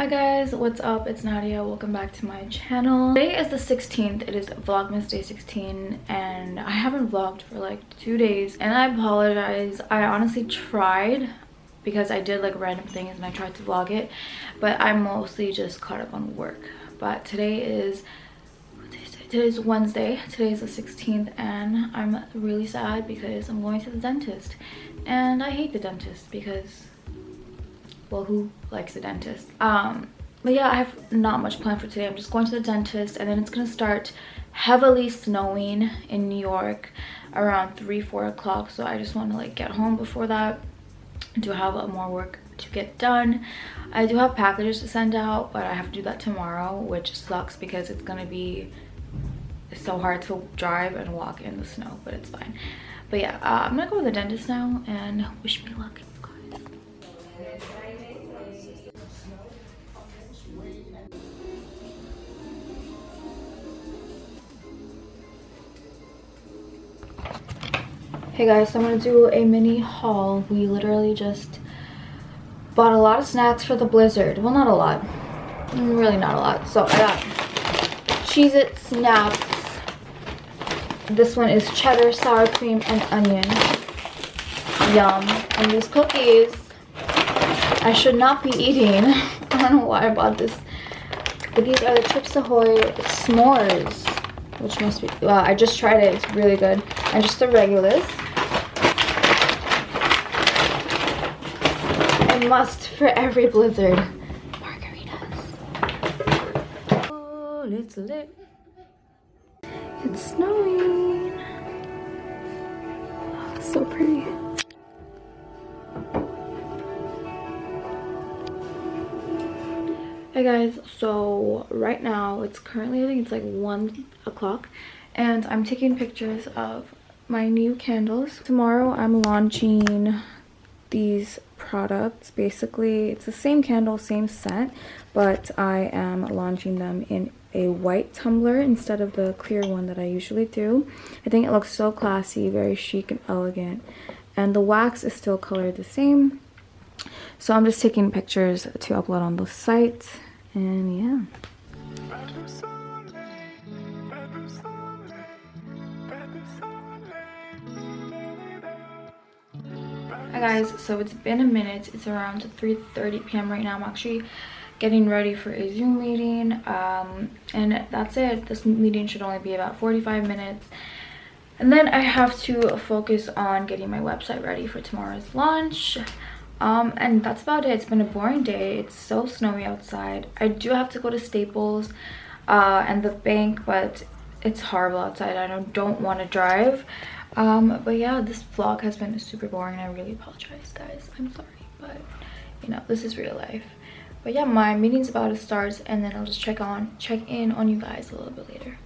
guys, what's up? It's Nadia. Welcome back to my channel. Today is the 16th. It is Vlogmas day 16 and I haven't vlogged for like 2 days and I apologize. I honestly tried because I did like random things and I tried to vlog it, but I mostly just caught up on work. But today is today's Wednesday. Today is the 16th and I'm really sad because I'm going to the dentist and I hate the dentist because, well, who likes a dentist? But yeah, I have not much planned for today. I'm just going to the dentist and then it's gonna start heavily snowing in New York around 3-4 o'clock, so I just want to like get home before that. I do have more work to get done. I do have packages to send out, but I have to do that tomorrow, which sucks because it's gonna be so hard to drive and walk in the snow, but it's fine. But yeah, I'm gonna go to the dentist now and wish me luck, guys. Hey guys, so I'm gonna do a mini haul. We literally just bought a lot of snacks for the blizzard. Well, not a lot, really not a lot. So I got Cheez-It Snaps. This one is cheddar, sour cream, and onion. Yum. And these cookies I should not be eating. I don't know why I bought this, but these are the Chips Ahoy s'mores, which must be, well, I just tried it, it's really good. And just the regulars. A must for every blizzard, margaritas. Oh, it's lit. It's snowing. Oh, so pretty. Hey guys, so right now it's currently, I think it's like 1 o'clock, and I'm taking pictures of my new candles. Tomorrow I'm launching these products. Basically it's the same candle, same scent, but I am launching them in a white tumbler instead of the clear one that I usually do. I think it looks so classy, very chic and elegant, and the wax is still colored the same. So I'm just taking pictures to upload on the site, and yeah. Hi guys, so it's been a minute. It's around 3:30 p.m. right now. I'm actually getting ready for a Zoom meeting, and that's it. This meeting should only be about 45 minutes, and then I have to focus on getting my website ready for tomorrow's launch. And that's about it. It's been a boring day. It's so snowy outside. I do have to go to Staples and the bank, but it's horrible outside. I don't want to drive. But yeah, this vlog has been super boring. I really apologize, guys. I'm sorry, but you know, this is real life. But yeah, my meeting's about to start, and then I'll just check in on you guys a little bit later.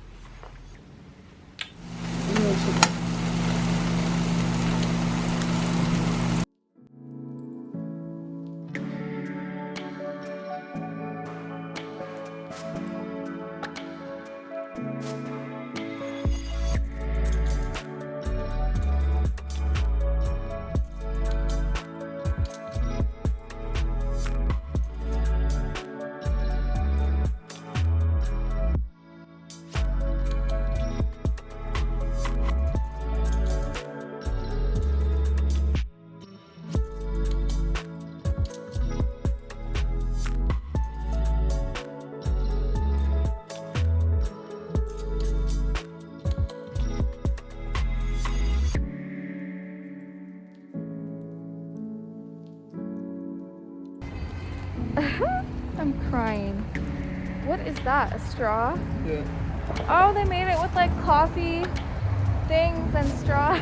I'm crying. What is that? A straw? Yeah. Oh, they made it with like coffee things and straws.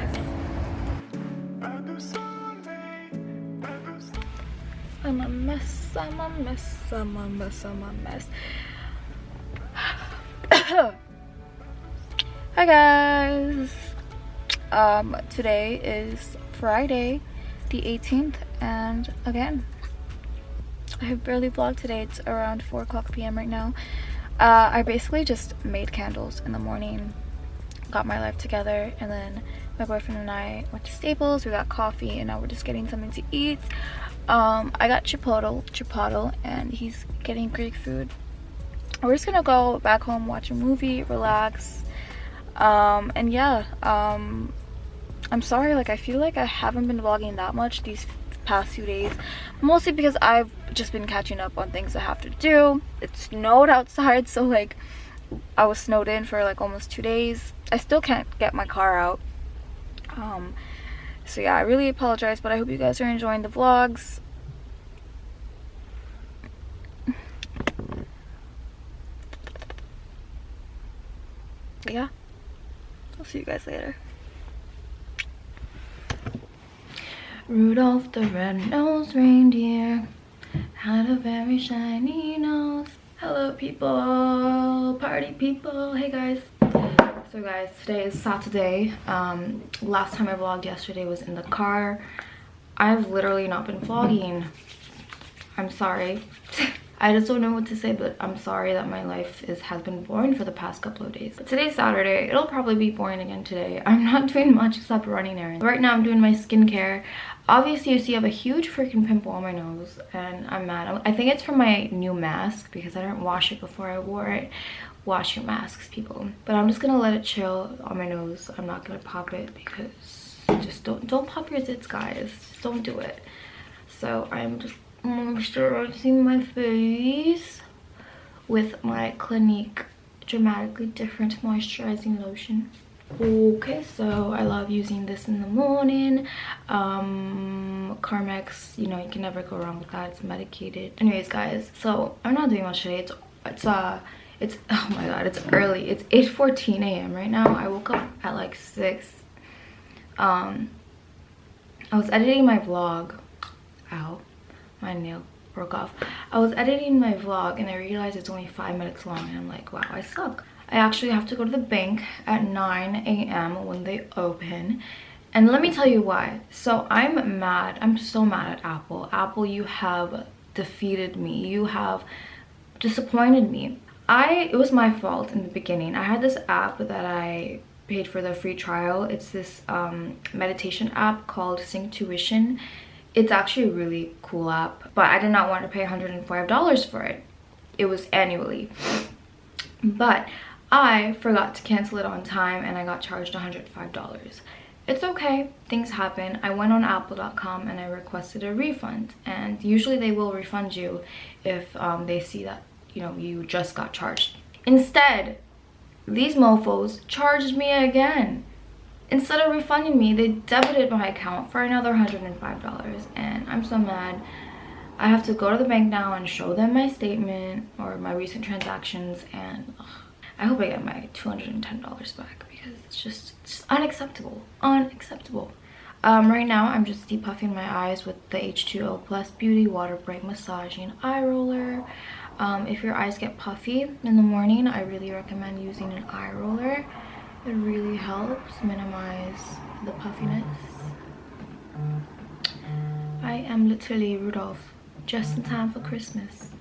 I'm a mess, I'm a mess, I'm a mess, I'm a mess. Hi guys. Today is Friday the 18th, and again, I have barely vlogged today. It's around 4 o'clock p.m. right now. I basically just made candles in the morning, got my life together, and then my boyfriend and I went to Staples. We got coffee, and now we're just getting something to eat. I got Chipotle, and he's getting Greek food. We're just gonna go back home, watch a movie, relax, and yeah, I'm sorry, like I feel like I haven't been vlogging that much these past 2 days, mostly because I've just been catching up on things I have to do. It snowed outside, so like I was snowed in for like almost 2 days. I still can't get my car out. So yeah, I really apologize, but I hope you guys are enjoying the vlogs. Yeah, I'll see you guys later. Rudolph the red-nosed reindeer had a very shiny nose. Hello people, party people. Hey guys. So guys, today is Saturday. Last time I vlogged yesterday was in the car. I've literally not been vlogging. I'm sorry. I just don't know what to say, but I'm sorry that my life has been boring for the past couple of days. But today's Saturday. It'll probably be boring again today. I'm not doing much except running errands. Right now I'm doing my skincare. Obviously you see I have a huge freaking pimple on my nose and I'm mad. I think it's from my new mask because I didn't wash it before I wore it. Wash your masks, people. But I'm just gonna let it chill on my nose. I'm not gonna pop it because just don't pop your zits, guys. Just don't do it. So I'm just moisturizing my face with my Clinique Dramatically Different moisturizing lotion. Okay, so I love using this in the morning. Carmex, you know, you can never go wrong with that. It's medicated. Anyways, guys, so I'm not doing much today. It's oh my god, it's early. It's 8:14 a.m. right now. I woke up at like 6. I was editing my vlog. Ow, my nail broke off. I was editing my vlog and I realized it's only 5 minutes long and I'm like, wow, I suck. I actually have to go to the bank at 9 a.m. when they open. And let me tell you why. So I'm mad. I'm so mad at Apple. Apple, you have defeated me. You have disappointed me. It was my fault in the beginning. I had this app that I paid for the free trial. It's this meditation app called Synctuition. It's actually a really cool app, but I did not want to pay $105 for it. It was annually. But I forgot to cancel it on time and I got charged $105. It's okay, things happen. I went on apple.com and I requested a refund, and usually they will refund you if they see that, you know, you just got charged. Instead, these mofos charged me again. Instead of refunding me, they debited my account for another $105, and I'm so mad. I have to go to the bank now and show them my statement or my recent transactions, and I hope I get my $210 back because it's just unacceptable. Unacceptable. Right now I'm just depuffing my eyes with the H2O Plus Beauty Water Break Massaging Eye Roller. If your eyes get puffy in the morning, I really recommend using an eye roller. It really helps minimize the puffiness. I am literally Rudolph, just in time for Christmas.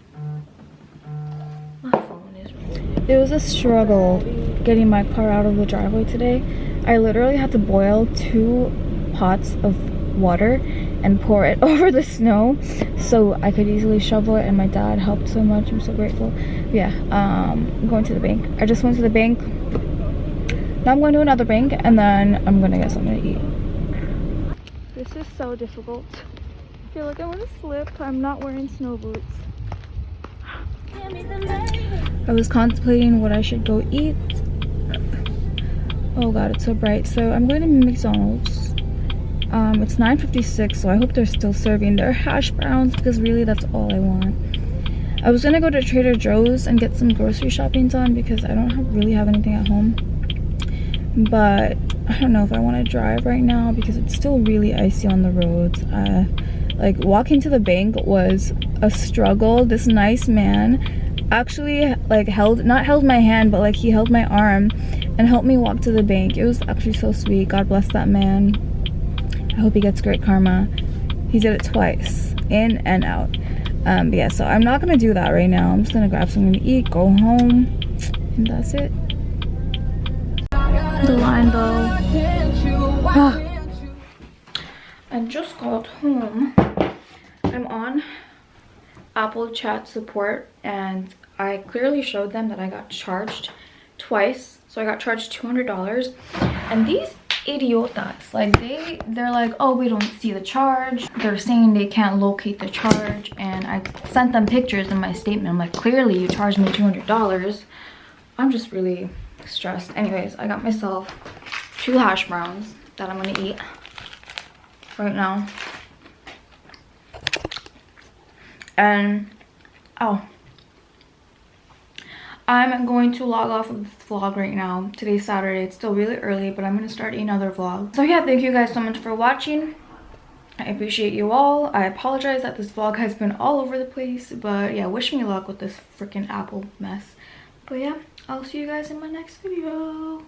My phone is... It was a struggle getting my car out of the driveway today. I literally had to boil 2 pots of water and pour it over the snow so I could easily shovel it, and my dad helped so much. I'm so grateful. Yeah, I'm going to the bank. I just went to the bank. Now I'm going to another bank and then I'm gonna get something to eat. This is so difficult. I feel like I want to slip. I'm not wearing snow boots. I was contemplating what I should go eat. Oh god, it's so bright. So I'm going to McDonald's. It's 9:56, so I hope they're still serving their hash browns because really that's all I want. I was gonna go to Trader Joe's and get some grocery shopping done because I don't really have anything at home. But I don't know if I want to drive right now because it's still really icy on the roads. Like walking to the bank was a struggle. This nice man actually like not held my hand, but like he held my arm and helped me walk to the bank. It was actually so sweet. God bless that man. I hope he gets great karma. He did it twice, in and out. But yeah, so I'm not gonna do that right now. I'm just gonna grab something to eat, go home, and that's it. The line though. I just got home I'm on Apple Chat support and I clearly showed them that I got charged twice. So I got charged $200, and these idiotas, like they're like, oh, we don't see the charge. They're saying they can't locate the charge, and I sent them pictures in my statement. I'm like, clearly you charged me $200. I'm just really stressed. Anyways, I got myself 2 hash browns that I'm gonna eat right now. And oh, I'm going to log off of this vlog right now. Today's Saturday. It's still really early, but I'm going to start another vlog. So yeah, thank you guys so much for watching. I appreciate you all. I apologize that this vlog has been all over the place, but yeah, wish me luck with this freaking Apple mess. But yeah, I'll see you guys in my next video.